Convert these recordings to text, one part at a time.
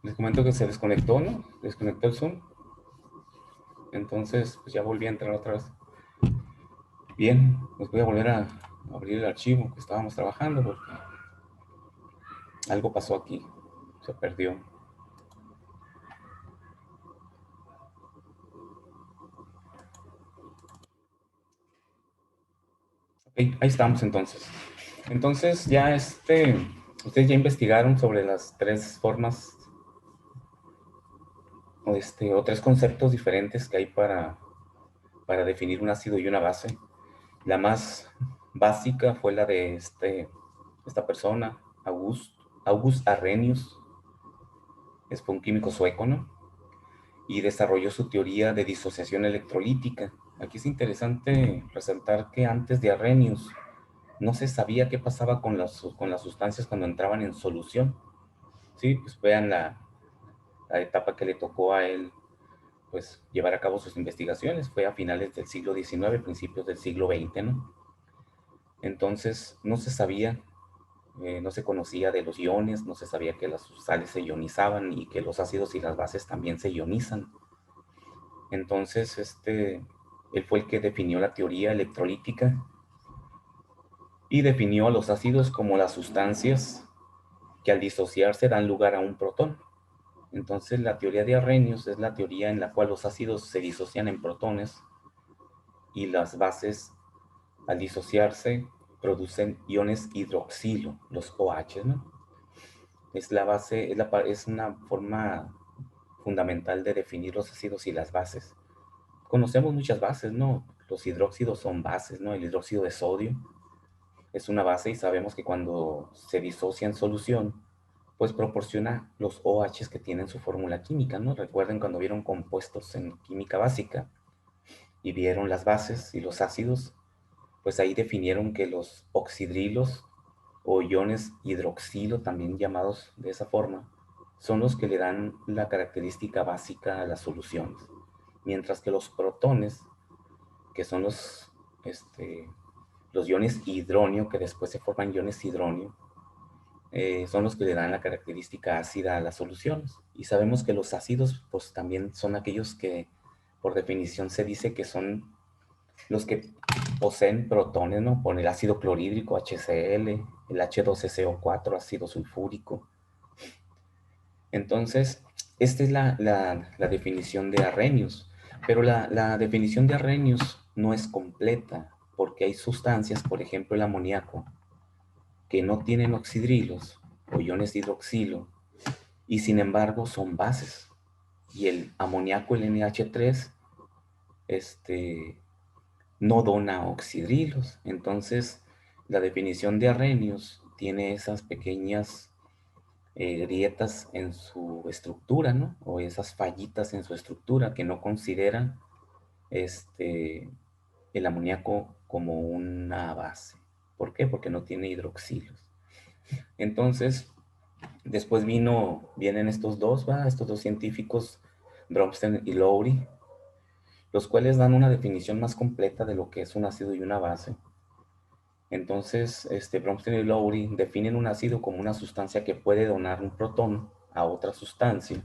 Les comento que se desconectó, ¿no? Desconectó el Zoom. Entonces, pues ya volví a entrar otra vez. Bien, pues voy a volver a abrir el archivo que estábamos trabajando porque algo pasó aquí. Se perdió. Ok, ahí estamos entonces. Entonces ya ustedes ya investigaron sobre las tres formas o tres conceptos diferentes que hay para definir un ácido y una base. La más básica fue la de esta persona, August Arrhenius, fue un químico sueco, ¿no? Y desarrolló su teoría de disociación electrolítica. Aquí es interesante resaltar que antes de Arrhenius no se sabía qué pasaba con las sustancias cuando entraban en solución. Sí, pues vean la etapa que le tocó a él, pues llevar a cabo sus investigaciones. Fue a finales del siglo XIX, principios del siglo XX, ¿no? Entonces no se sabía, no se conocía de los iones, no se sabía que las sales se ionizaban y que los ácidos y las bases también se ionizan. Entonces, él fue el que definió la teoría electrolítica y definió a los ácidos como las sustancias que al disociarse dan lugar a un protón. Entonces, la teoría de Arrhenius es la teoría en la cual los ácidos se disocian en protones y las bases, al disociarse, producen iones hidroxilo, los OH, ¿no? Es la base, es una forma fundamental de definir los ácidos y las bases. Conocemos muchas bases, ¿no? Los hidróxidos son bases, ¿no? El hidróxido de sodio es una base y sabemos que cuando se disocia en solución, pues proporciona los OH que tienen su fórmula química, ¿no? Recuerden cuando vieron compuestos en química básica y vieron las bases y los ácidos, pues ahí definieron que los oxidrilos o iones hidroxilo, también llamados de esa forma, son los que le dan la característica básica a las soluciones, mientras que los protones, que son los iones hidronio, que después se forman iones hidronio, son los que le dan la característica ácida a las soluciones. Y sabemos que los ácidos, pues también son aquellos que, por definición, se dice que son los que poseen protones, ¿no? Por el ácido clorhídrico, HCl, el H2SO4, ácido sulfúrico. Entonces, esta es la definición de Arrhenius. Pero la definición de Arrhenius no es completa, porque hay sustancias, por ejemplo el amoníaco, que no tienen oxidrilos o iones de hidroxilo, y sin embargo son bases. Y el amoníaco, el NH3, este, no dona oxidrilos. Entonces, la definición de Arrhenius tiene esas pequeñas grietas en su estructura, ¿no? O esas fallitas en su estructura que no consideran este, el amoníaco como una base. ¿Por qué? Porque no tiene hidroxilos. Entonces, después vienen estos dos, ¿va? Estos dos científicos, Bromstein y Lowry, los cuales dan una definición más completa de lo que es un ácido y una base. Entonces, Bromstein y Lowry definen un ácido como una sustancia que puede donar un protón a otra sustancia.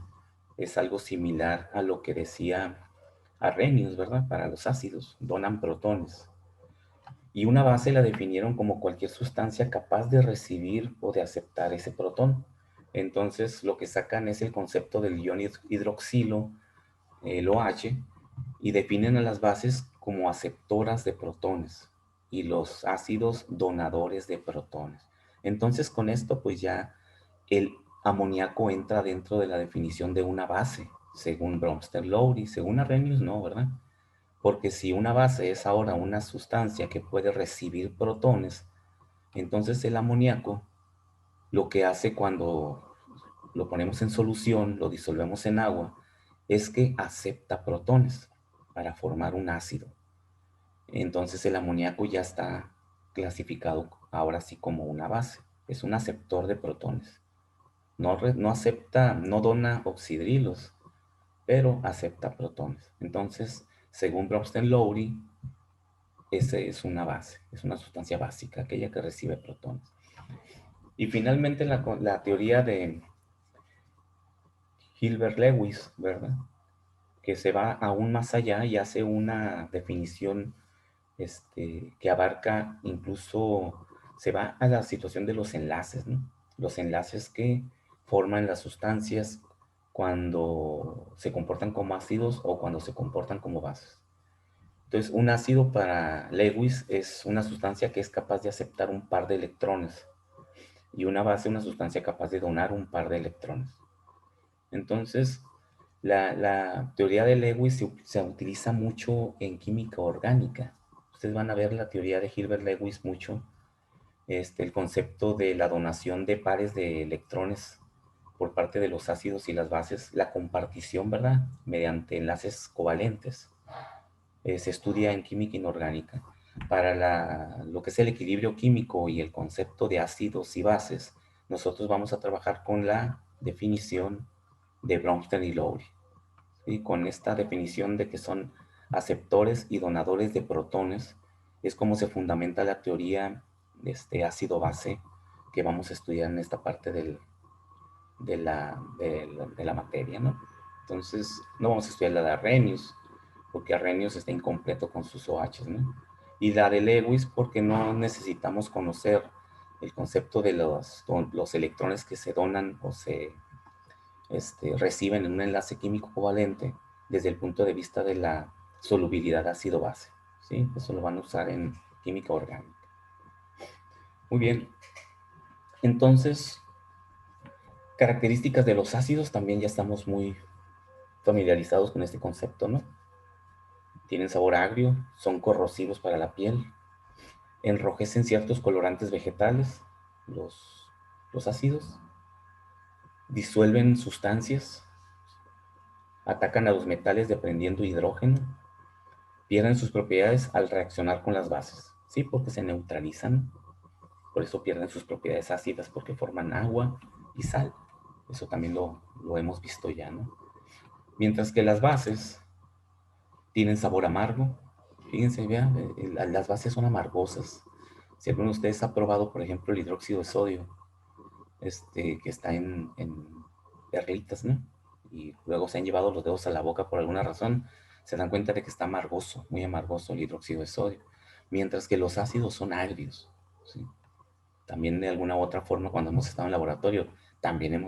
Es algo similar a lo que decía Arrhenius, ¿verdad? Para los ácidos, donan protones. Y una base la definieron como cualquier sustancia capaz de recibir o de aceptar ese protón. Entonces, lo que sacan es el concepto del ion hidroxilo, el OH, y definen a las bases como aceptoras de protones y los ácidos donadores de protones. Entonces, con esto, pues ya el amoníaco entra dentro de la definición de una base, según Bromster-Lowry. Según Arrhenius, no, ¿verdad? Porque si una base es ahora una sustancia que puede recibir protones, entonces el amoníaco lo que hace cuando lo ponemos en solución, lo disolvemos en agua, es que acepta protones para formar un ácido. Entonces el amoníaco ya está clasificado ahora sí como una base. Es un aceptor de protones. No acepta, no dona oxidrilos, pero acepta protones. Entonces, según Bromstein-Lowry, esa es una base, es una sustancia básica, aquella que recibe protones. Y finalmente la teoría Gilbert Lewis, ¿verdad? Que se va aún más allá y hace una definición que abarca incluso, se va a la situación de los enlaces, ¿no? Los enlaces que forman las sustancias cuando se comportan como ácidos o cuando se comportan como bases. Entonces, un ácido para Lewis es una sustancia que es capaz de aceptar un par de electrones y una base una sustancia capaz de donar un par de electrones. Entonces, la teoría de Lewis se utiliza mucho en química orgánica. Ustedes van a ver la teoría de Hilbert Lewis mucho, el concepto de la donación de pares de electrones por parte de los ácidos y las bases, la compartición, ¿verdad? Mediante enlaces covalentes. Se estudia en química inorgánica. Para lo que es el equilibrio químico y el concepto de ácidos y bases, nosotros vamos a trabajar con la definición de Bronsted y Lowry, ¿sí? Con esta definición de que son aceptores y donadores de protones, es como se fundamenta la teoría de este ácido-base que vamos a estudiar en esta parte de la materia, ¿no? Entonces, no vamos a estudiar la de Arrhenius, porque Arrhenius está incompleto con sus OH, ¿no? Y la de Lewis, porque no necesitamos conocer el concepto de los electrones que se donan o se reciben en un enlace químico covalente desde el punto de vista de la solubilidad ácido-base, ¿sí? Eso lo van a usar en química orgánica. Muy bien. Entonces, características de los ácidos, también ya estamos muy familiarizados con este concepto, ¿no? Tienen sabor agrio, son corrosivos para la piel, enrojecen ciertos colorantes vegetales, los ácidos, disuelven sustancias, atacan a los metales desprendiendo hidrógeno, pierden sus propiedades al reaccionar con las bases, ¿sí? Porque se neutralizan, por eso pierden sus propiedades ácidas, porque forman agua y sal. Eso también lo hemos visto ya, ¿no? Mientras que las bases tienen sabor amargo. Fíjense, vean, las bases son amargosas. Si alguno de ustedes ha probado, por ejemplo, el hidróxido de sodio, que está en perlitas, ¿no? Y luego se han llevado los dedos a la boca por alguna razón, se dan cuenta de que está amargoso, muy amargoso el hidróxido de sodio. Mientras que los ácidos son agrios, ¿sí? También de alguna u otra forma, cuando hemos estado en laboratorio, también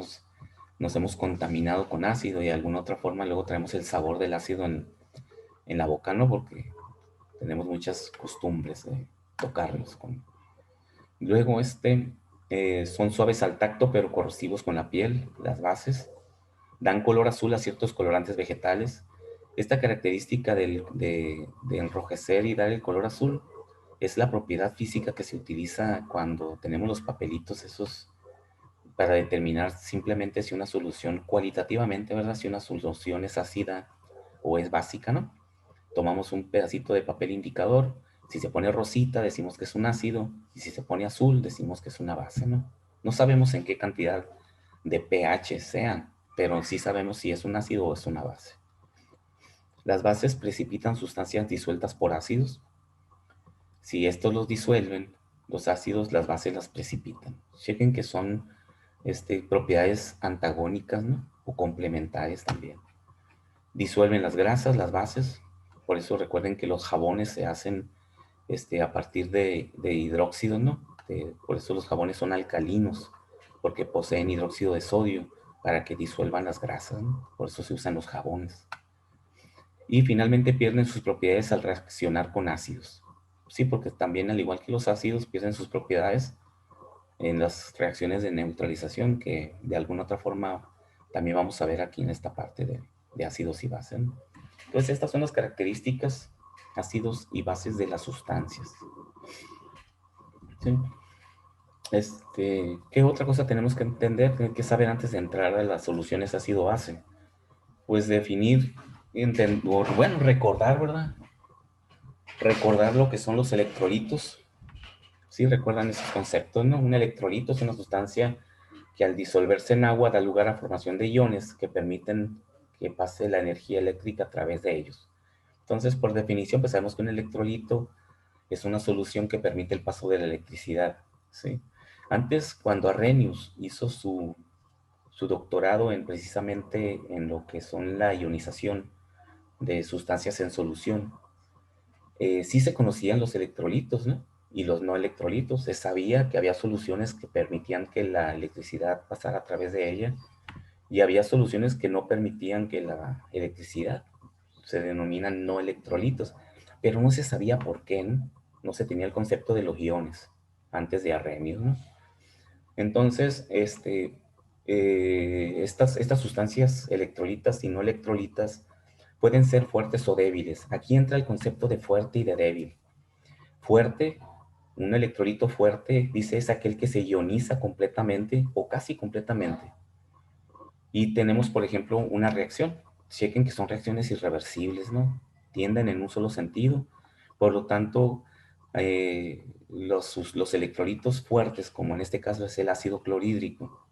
nos hemos contaminado con ácido y de alguna otra forma luego traemos el sabor del ácido en la boca, ¿no? Porque tenemos muchas costumbres de tocarlos. Luego, son suaves al tacto, pero corrosivos con la piel, las bases. Dan color azul a ciertos colorantes vegetales. Esta característica de enrojecer y dar el color azul es la propiedad física que se utiliza cuando tenemos los papelitos esos para determinar simplemente si una solución cualitativamente, ¿verdad? Si una solución es ácida o es básica, ¿no? Tomamos un pedacito de papel indicador, si se pone rosita decimos que es un ácido y si se pone azul decimos que es una base, ¿no? No sabemos en qué cantidad de pH sean, pero sí sabemos si es un ácido o es una base. Las bases precipitan sustancias disueltas por ácidos. Si estos los disuelven, los ácidos, las bases las precipitan. Chequen que son propiedades antagónicas, ¿no? O complementarias también. Disuelven las grasas, las bases. Por eso recuerden que los jabones se hacen a partir de hidróxido, ¿no? Por eso los jabones son alcalinos, porque poseen hidróxido de sodio para que disuelvan las grasas, ¿no? Por eso se usan los jabones. Y finalmente pierden sus propiedades al reaccionar con ácidos. Sí, porque también al igual que los ácidos pierden sus propiedades en las reacciones de neutralización, que de alguna otra forma también vamos a ver aquí en esta parte de ácidos y bases, ¿no? Entonces estas son las características ácidos y bases de las sustancias. ¿Sí? ¿Qué otra cosa tenemos que entender, que saber antes de entrar a las soluciones ácido-base? Pues definir, bueno, recordar, ¿verdad? Recordar lo que son los electrolitos. Sí, recuerdan esos conceptos, ¿no? Un electrolito es una sustancia que al disolverse en agua da lugar a formación de iones que permiten que pase la energía eléctrica a través de ellos. Entonces, por definición, pues sabemos que un electrolito es una solución que permite el paso de la electricidad, ¿sí? Antes, cuando Arrhenius hizo su su doctorado en precisamente en lo que son la ionización de sustancias en solución. Sí se conocían los electrolitos, ¿no? Y los no electrolitos. Se sabía que había soluciones que permitían que la electricidad pasara a través de ella y había soluciones que no permitían que la electricidad, se denominan no electrolitos, pero no se sabía por qué, ¿no? No se tenía el concepto de los iones antes de Arrhenius, ¿no? Entonces, estas sustancias electrolitas y no electrolitas pueden ser fuertes o débiles. Aquí entra el concepto de fuerte y de débil. Fuerte, un electrolito fuerte, dice, es aquel que se ioniza completamente o casi completamente. Y tenemos, por ejemplo, una reacción. Chequen que son reacciones irreversibles, ¿no? Tienden en un solo sentido. Por lo tanto, los electrolitos fuertes, como en este caso es el ácido clorhídrico,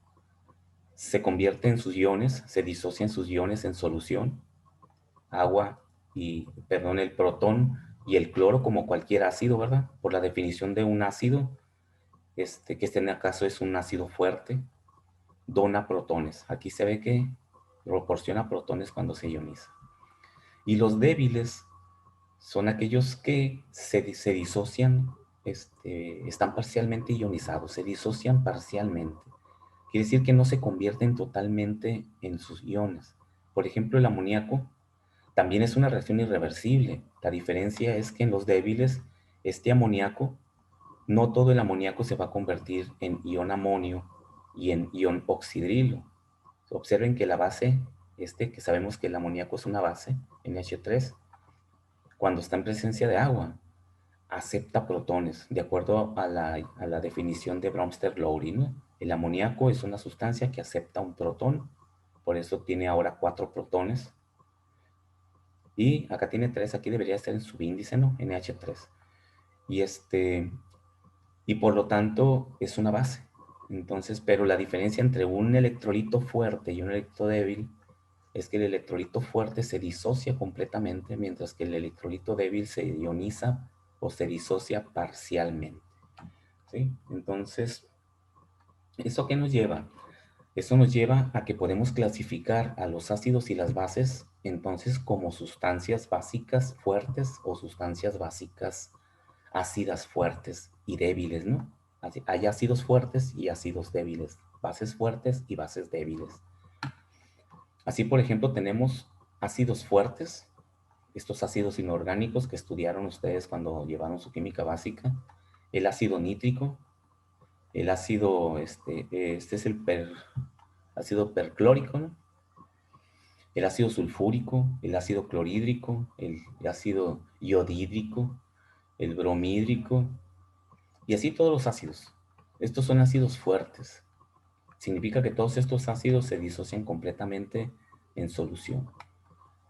se convierten sus iones, se disocian sus iones en solución, agua y, perdón, el protón y el cloro como cualquier ácido, ¿verdad? Por la definición de un ácido, que en el caso es un ácido fuerte, dona protones. Aquí se ve que proporciona protones cuando se ioniza. Y los débiles son aquellos que se disocian, están parcialmente ionizados, se disocian parcialmente. Quiere decir que no se convierten totalmente en sus iones. Por ejemplo, el amoníaco también es una reacción irreversible. La diferencia es que en los débiles, este amoníaco, no todo el amoníaco se va a convertir en ion amonio y en ion oxidrilo. Observen que la base, que sabemos que el amoníaco es una base, NH3, cuando está en presencia de agua, acepta protones, de acuerdo a la definición de Brewster-Lowry, ¿no? El amoníaco es una sustancia que acepta un protón, por eso tiene ahora 4 protones. Y acá tiene 3, aquí debería estar en subíndice, ¿no? NH3. Y, y por lo tanto es una base. Entonces, pero la diferencia entre un electrolito fuerte y un electrolito débil es que el electrolito fuerte se disocia completamente, mientras que el electrolito débil se ioniza o se disocia parcialmente, ¿sí? Entonces, ¿eso qué nos lleva? Eso nos lleva a que podemos clasificar a los ácidos y las bases entonces como sustancias básicas fuertes o sustancias básicas ácidas fuertes y débiles, ¿no? Hay ácidos fuertes y ácidos débiles, bases fuertes y bases débiles. Así, por ejemplo, tenemos ácidos fuertes, estos ácidos inorgánicos que estudiaron ustedes cuando llevaron su química básica, el ácido nítrico, el ácido, este es el ácido perclórico, ¿no? El ácido sulfúrico, el ácido clorhídrico, el ácido iodídrico, el bromídrico, y así todos los ácidos. Estos son ácidos fuertes. Significa que todos estos ácidos se disocian completamente en solución.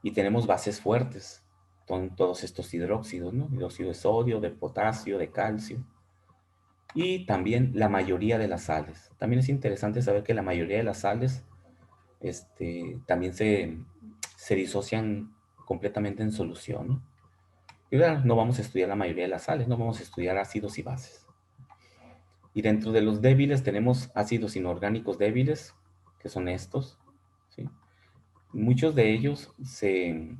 Y tenemos bases fuertes, son todos estos hidróxidos, ¿no? Hidróxido de sodio, de potasio, de calcio. Y también la mayoría de las sales. También es interesante saber que la mayoría de las sales también se disocian completamente en solución, ¿no? Y claro, no vamos a estudiar la mayoría de las sales, no vamos a estudiar ácidos y bases. Y dentro de los débiles tenemos ácidos inorgánicos débiles, que son estos, ¿sí? Muchos de ellos se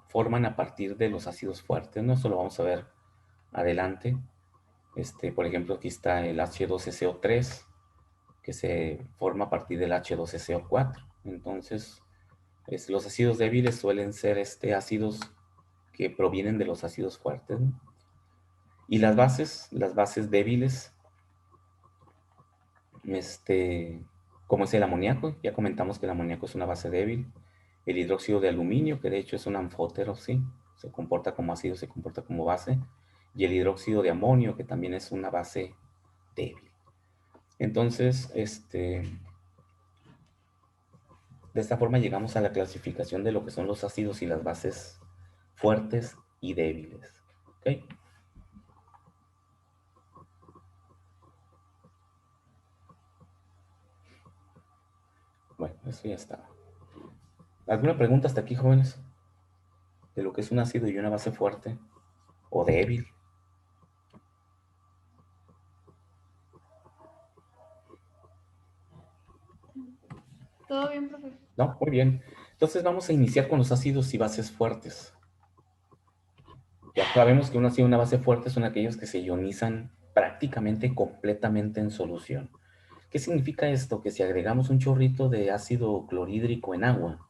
forman a partir de los ácidos fuertes, ¿no? Eso lo vamos a ver adelante. Por ejemplo, aquí está el H2SO3, que se forma a partir del H2SO4. Entonces, los ácidos débiles suelen ser ácidos que provienen de los ácidos fuertes, ¿no? Y las bases débiles, como es el amoníaco, ya comentamos que el amoníaco es una base débil. El hidróxido de aluminio, que de hecho es un anfótero, sí, se comporta como ácido, se comporta como base. Y el hidróxido de amonio, que también es una base débil. Entonces, de esta forma llegamos a la clasificación de lo que son los ácidos y las bases fuertes y débiles. ¿Ok? Bueno, eso ya está. ¿Alguna pregunta hasta aquí, jóvenes? De lo que es un ácido y una base fuerte o débil. Todo bien, profe. No, muy bien. Entonces vamos a iniciar con los ácidos y bases fuertes. Ya sabemos que un ácido y una base fuerte son aquellos que se ionizan prácticamente completamente en solución. ¿Qué significa esto? Que si agregamos un chorrito de ácido clorhídrico en agua,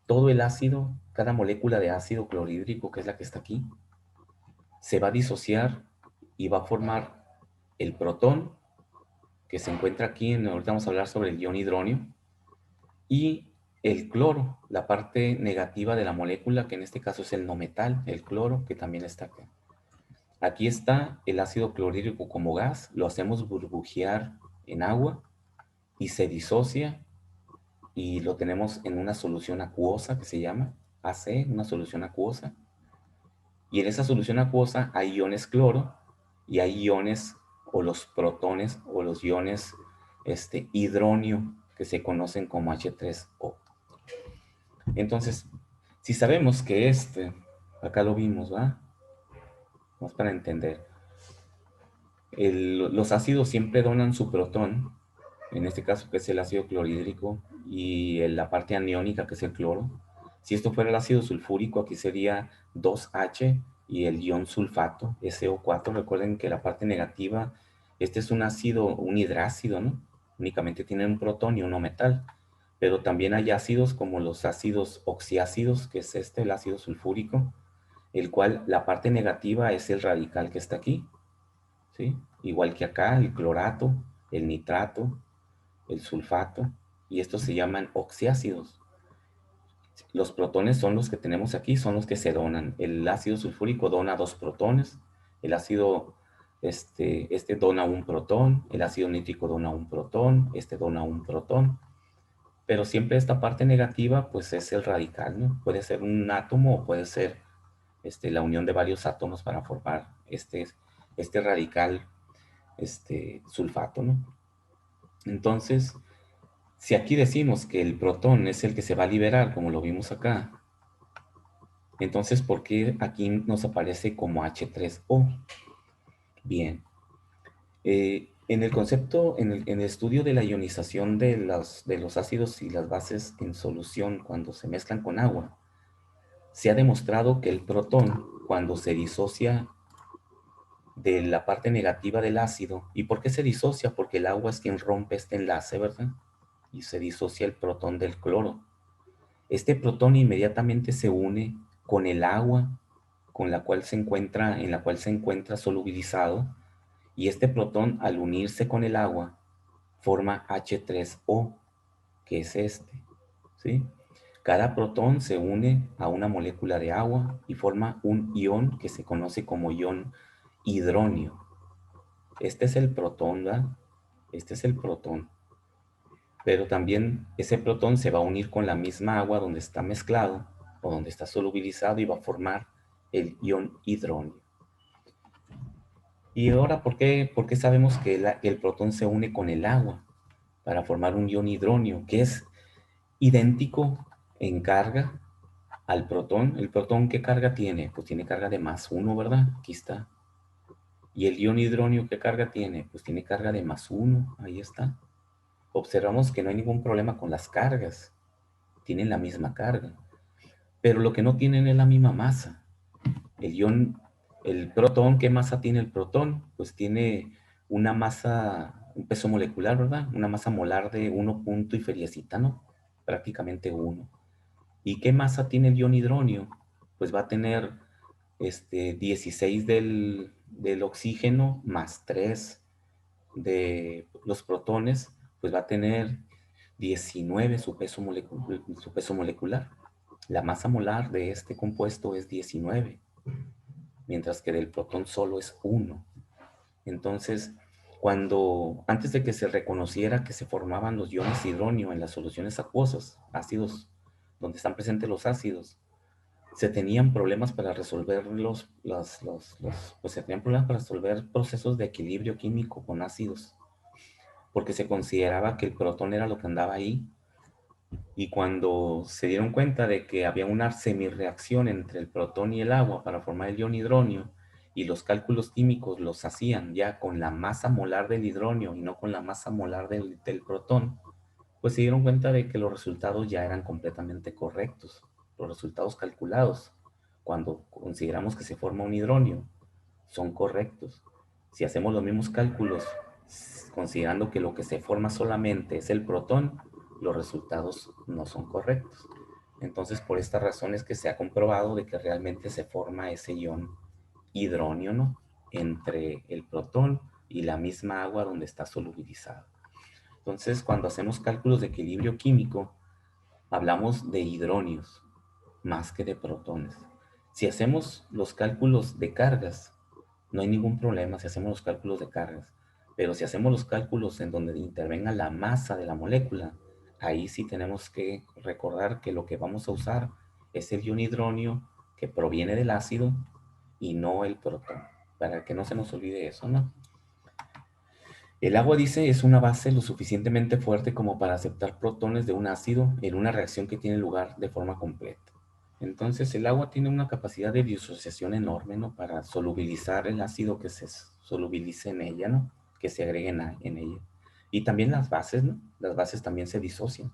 todo el ácido, cada molécula de ácido clorhídrico, que es la que está aquí, se va a disociar y va a formar el protón, que se encuentra aquí, ahorita vamos a hablar sobre el ion hidronio, y el cloro, la parte negativa de la molécula, que en este caso es el no metal, el cloro, que también está acá. Aquí está el ácido clorhídrico como gas, lo hacemos burbujear en agua y se disocia y lo tenemos en una solución acuosa que se llama AC, una solución acuosa. Y en esa solución acuosa hay iones cloro y hay iones o los protones o los iones hidronio que se conocen como H3O. Entonces, si sabemos que acá lo vimos, ¿va? Vamos para entender. Los ácidos siempre donan su protón, en este caso que es el ácido clorhídrico, y la parte aniónica que es el cloro. Si esto fuera el ácido sulfúrico, aquí sería 2H y el ion sulfato, SO4. Recuerden que la parte negativa, este es un ácido, un hidrácido, ¿no? Únicamente tiene un protón y un no metal. Pero también hay ácidos como los ácidos oxiácidos, que es el ácido sulfúrico, el cual la parte negativa es el radical que está aquí, ¿sí? Igual que acá, el clorato, el nitrato, el sulfato, y estos se llaman oxiácidos. Los protones son los que tenemos aquí, son los que se donan. El ácido sulfúrico dona 2 protones, el ácido dona un protón, el ácido nítrico dona un protón, dona un protón, pero siempre esta parte negativa pues es el radical, ¿no? Puede ser un átomo o puede ser la unión de varios átomos para formar este radical sulfato, ¿no? Entonces, si aquí decimos que el protón es el que se va a liberar, como lo vimos acá, entonces, ¿por qué aquí nos aparece como H3O? Bien, en el concepto, en el estudio de la ionización de los ácidos y las bases en solución cuando se mezclan con agua, se ha demostrado que el protón, cuando se disocia de la parte negativa del ácido. ¿Y por qué se disocia? Porque el agua es quien rompe este enlace, ¿verdad? Y se disocia el protón del cloro. Este protón inmediatamente se une con el agua con la cual se encuentra, en la cual se encuentra solubilizado, y este protón al unirse con el agua forma H3O, que es ¿sí? Cada protón se une a una molécula de agua y forma un ion que se conoce como ion hidronio. Este es el protón, ¿verdad? Este es el protón. Pero también ese protón se va a unir con la misma agua donde está mezclado o donde está solubilizado y va a formar el ion hidronio. Y ahora, ¿por qué sabemos que el protón se une con el agua para formar un ion hidronio, que es idéntico en carga al protón? ¿El protón qué carga tiene? Pues tiene carga de +1, ¿verdad? Aquí está. ¿Y el ion hidronio qué carga tiene? Pues tiene carga de +1, ahí está. Observamos que no hay ningún problema con las cargas, tienen la misma carga, pero lo que no tienen es la misma masa. El protón, ¿qué masa tiene el protón? Pues tiene una masa, un peso molecular, ¿verdad? Una masa molar de 1 punto y feriecita, ¿no? Prácticamente 1. ¿Y qué masa tiene el ion hidronio? Pues va a tener 16 del oxígeno más 3 de los protones, pues va a tener 19 su peso molecular. La masa molar de este compuesto es 19, mientras que del protón solo es 1. Entonces, antes de que se reconociera que se formaban los iones hidronio en las soluciones acuosas, ácidos, donde están presentes los ácidos, se tenían problemas para resolver pues se tenían problemas para resolver procesos de equilibrio químico con ácidos, porque se consideraba que el protón era lo que andaba ahí, y cuando se dieron cuenta de que había una semirreacción entre el protón y el agua para formar el ion hidronio, y los cálculos químicos los hacían ya con la masa molar del hidronio y no con la masa molar del protón, pues se dieron cuenta de que los resultados ya eran completamente correctos. Los resultados calculados, cuando consideramos que se forma un hidronio, son correctos. Si hacemos los mismos cálculos, considerando que lo que se forma solamente es el protón, los resultados no son correctos. Entonces, por esta razón es que se ha comprobado de que realmente se forma ese ion hidronio, ¿no?, entre el protón y la misma agua donde está solubilizado. Entonces, cuando hacemos cálculos de equilibrio químico, hablamos de hidronios más que de protones. Si hacemos los cálculos de cargas, no hay ningún problema si hacemos los cálculos de cargas, pero si hacemos los cálculos en donde intervenga la masa de la molécula, ahí sí tenemos que recordar que lo que vamos a usar es el ion hidronio que proviene del ácido y no el protón, para que no se nos olvide eso, ¿no? El agua, dice, es una base lo suficientemente fuerte como para aceptar protones de un ácido en una reacción que tiene lugar de forma completa. Entonces, el agua tiene una capacidad de disociación enorme, ¿no?, para solubilizar el ácido que se solubilice en ella, ¿no?, que se agregue en ella. Y también las bases, ¿no? Las bases también se disocian.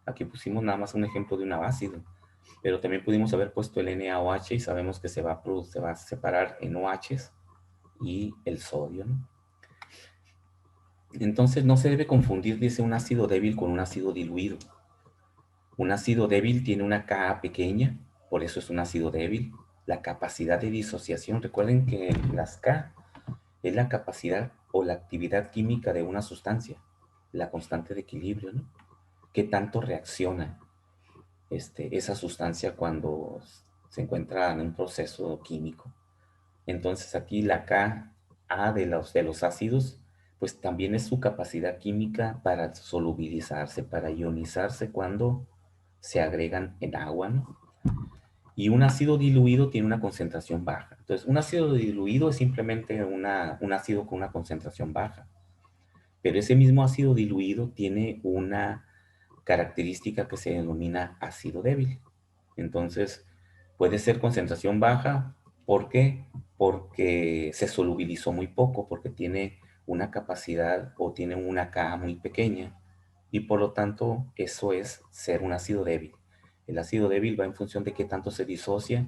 Aquí pusimos nada más un ejemplo de un ácido, pero también pudimos haber puesto el NaOH y sabemos que se va a separar en OHs y el sodio, ¿no? Entonces no se debe confundir, dice, un ácido débil con un ácido diluido. Un ácido débil tiene una Ka pequeña, por eso es un ácido débil. La capacidad de disociación, recuerden que las K es la capacidad o la actividad química de una sustancia, la constante de equilibrio, ¿no? ¿Qué tanto reacciona esa sustancia cuando se encuentra en un proceso químico? Entonces aquí la Ka de los ácidos, pues también es su capacidad química para solubilizarse, para ionizarse cuando se agregan en agua, ¿no? Y un ácido diluido tiene una concentración baja. Entonces, un ácido diluido es simplemente un ácido con una concentración baja. Pero ese mismo ácido diluido tiene una característica que se denomina ácido débil. Entonces, puede ser concentración baja. ¿Por qué? Porque se solubilizó muy poco, porque tiene una capacidad o tiene una Ka muy pequeña. Y por lo tanto, eso es ser un ácido débil. El ácido débil va en función de qué tanto se disocia,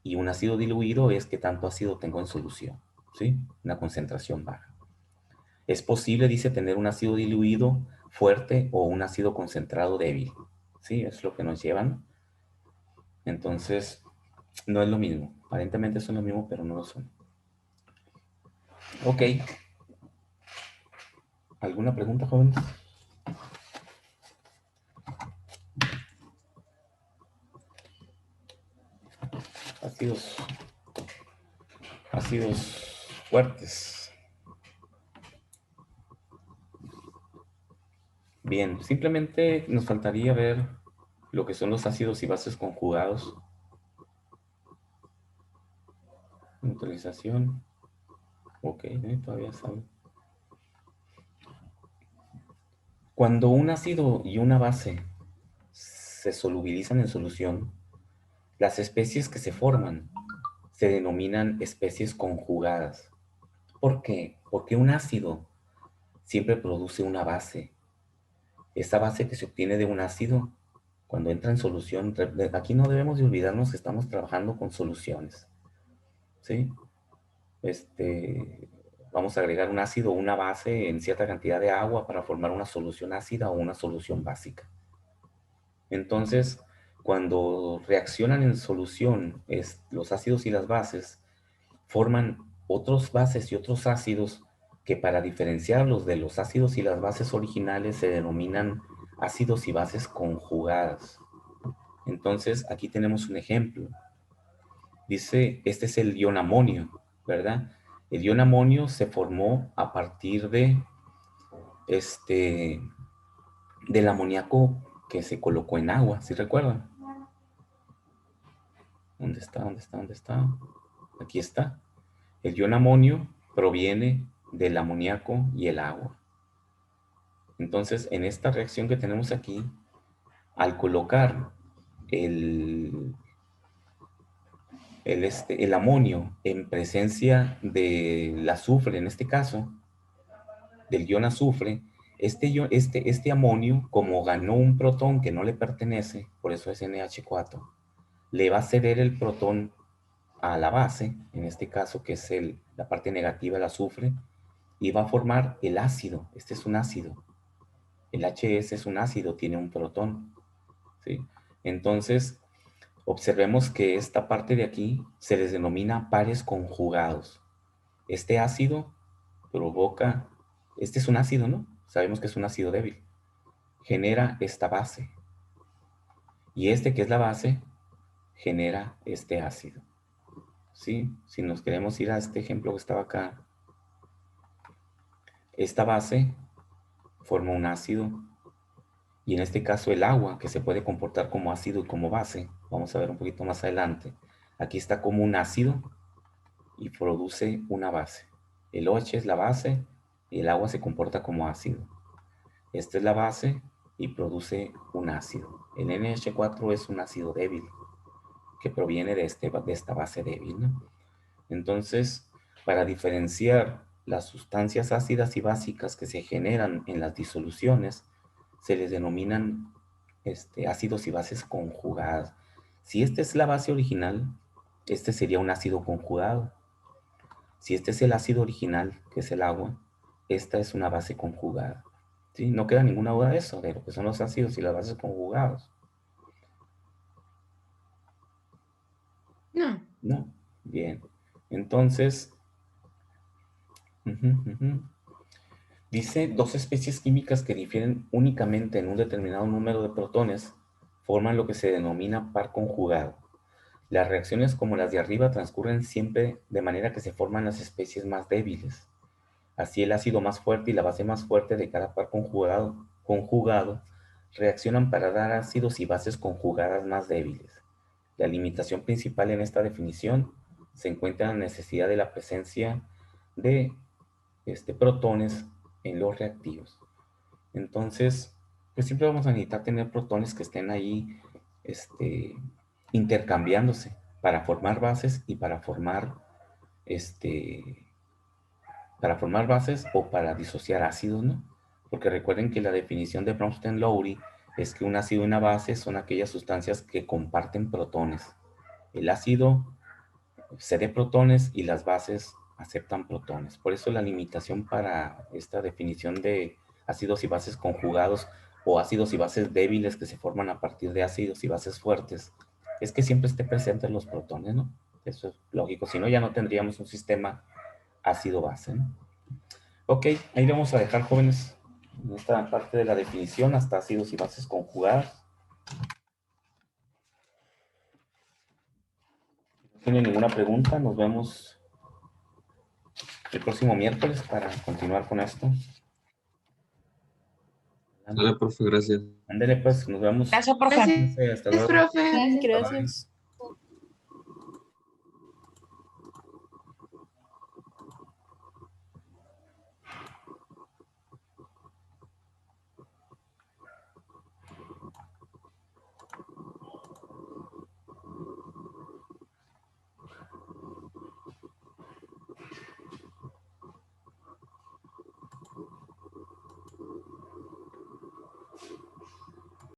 y un ácido diluido es qué tanto ácido tengo en solución, ¿sí? Una concentración baja. Es posible, dice, tener un ácido diluido fuerte o un ácido concentrado débil, ¿sí? Es lo que nos llevan. Entonces, no es lo mismo. Aparentemente son lo mismo, pero no lo son. Ok. ¿Alguna pregunta, jóvenes? Ácidos, ácidos fuertes. Bien, simplemente nos faltaría ver lo que son los ácidos y bases conjugados. Neutralización. Ok, todavía sabe. Cuando un ácido y una base se solubilizan en solución, las especies que se forman se denominan especies conjugadas. ¿Por qué? Porque un ácido siempre produce una base. Esa base que se obtiene de un ácido, cuando entra en solución, aquí no debemos de olvidarnos que estamos trabajando con soluciones, ¿sí? Vamos a agregar un ácido o una base en cierta cantidad de agua para formar una solución ácida o una solución básica. Entonces, cuando reaccionan en solución los ácidos y las bases, forman otros bases y otros ácidos que, para diferenciarlos de los ácidos y las bases originales, se denominan ácidos y bases conjugadas. Entonces, aquí tenemos un ejemplo. Dice, este es el ion amonio, ¿verdad? El ion amonio se formó a partir del amoníaco que se colocó en agua, ¿sí recuerdan? ¿Dónde está? ¿Dónde está? ¿Dónde está? Aquí está. El ion amonio proviene del amoníaco y el agua. Entonces, en esta reacción que tenemos aquí, al colocar el, el amonio en presencia del azufre, en este caso, del ion azufre, Este amonio, como ganó un protón que no le pertenece, por eso es NH4, le va a ceder el protón a la base, en este caso que es la parte negativa, el azufre, y va a formar el ácido. Este es un ácido. El HS es un ácido, tiene un protón, ¿sí? Entonces, observemos que esta parte de aquí se les denomina pares conjugados. Este ácido provoca, este es un ácido, ¿no? Sabemos que es un ácido débil. Genera esta base. Y este que es la base, genera este ácido. ¿Sí? Si nos queremos ir a este ejemplo que estaba acá, esta base forma un ácido. Y en este caso el agua, que se puede comportar como ácido y como base, vamos a ver un poquito más adelante. Aquí está como un ácido y produce una base. El OH es la base y el agua se comporta como ácido. Esta es la base y produce un ácido. El NH4 es un ácido débil que proviene de esta base débil, ¿no? Entonces, para diferenciar las sustancias ácidas y básicas que se generan en las disoluciones, se les denominan ácidos y bases conjugadas. Si esta es la base original, este sería un ácido conjugado. Si este es el ácido original, que es el agua, esta es una base conjugada. ¿Sí? No queda ninguna duda de eso, de lo que son los ácidos y las bases conjugados. No. No. Bien. Entonces, dice, dos especies químicas que difieren únicamente en un determinado número de protones forman lo que se denomina par conjugado. Las reacciones como las de arriba transcurren siempre de manera que se forman las especies más débiles. Así el ácido más fuerte y la base más fuerte de cada par conjugado reaccionan para dar ácidos y bases conjugadas más débiles. La limitación principal en esta definición se encuentra en la necesidad de la presencia de protones en los reactivos. Entonces, pues siempre vamos a necesitar tener protones que estén ahí intercambiándose para formar bases y este, para formar bases o para disociar ácidos, ¿no? Porque recuerden que la definición de Bronsted-Lowry es que un ácido y una base son aquellas sustancias que comparten protones. El ácido cede protones y las bases aceptan protones. Por eso la limitación para esta definición de ácidos y bases conjugados o ácidos y bases débiles que se forman a partir de ácidos y bases fuertes es que siempre esté presentes los protones, ¿no? Eso es lógico, si no ya no tendríamos un sistema ácido-base, ¿no? Ok, ahí vamos a dejar, jóvenes, en esta parte de la definición hasta ácidos y bases conjugadas. Si no tienen ninguna pregunta, nos vemos el próximo miércoles para continuar con esto. Hola, profe, gracias. Ándele, pues, nos vemos. Gracias, profe. Hasta luego. Gracias, profe. Bye bye. Gracias.